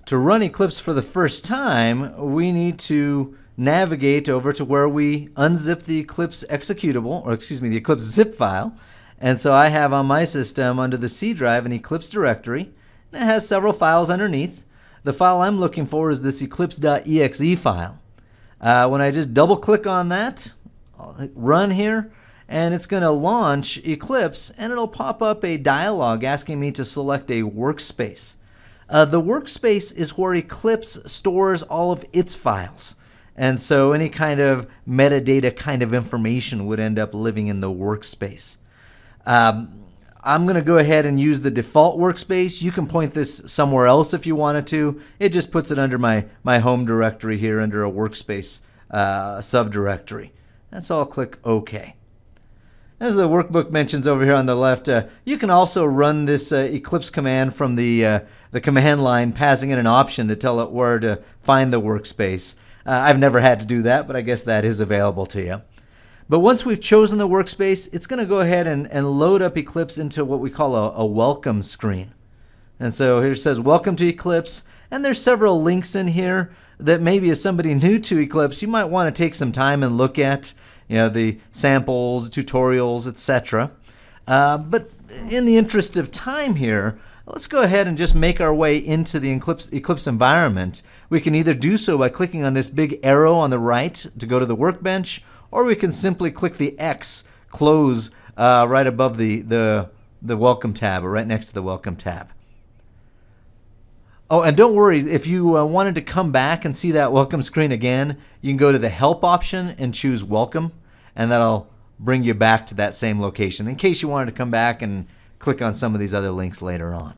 To run Eclipse for the first time, we need to navigate over to where we unzip the Eclipse executable, or excuse me, the Eclipse zip file. And so I have on my system under the C drive an Eclipse directory. And it has several files underneath. The file I'm looking for is this eclipse.exe file. When I just double click on that, I'll hit run here, and it's going to launch Eclipse, and it'll pop up a dialog asking me to select a workspace. The workspace is where Eclipse stores all of its files. And so any kind of metadata kind of information would end up living in the workspace. I'm going to go ahead and use the default workspace. You can point this somewhere else if you wanted to. It just puts it under my home directory here under a workspace subdirectory. And so I'll click OK. As the workbook mentions over here on the left, you can also run this Eclipse command from the command line, passing in an option to tell it where to find the workspace. I've never had to do that, but I guess that is available to you. But once we've chosen the workspace, it's going to go ahead and load up Eclipse into what we call a welcome screen. And so here it says, welcome to Eclipse. And there's several links in here that maybe as somebody new to Eclipse, you might want to take some time and look at. You know, the samples, tutorials, etc. But in the interest of time here, let's go ahead and just make our way into the Eclipse environment. We can either do so by clicking on this big arrow on the right to go to the workbench, or we can simply click the X, close, right above the Welcome tab, or right next to the Welcome tab. Oh, and don't worry, if you wanted to come back and see that welcome screen again, you can go to the Help option and choose Welcome, and that'll bring you back to that same location in case you wanted to come back and click on some of these other links later on.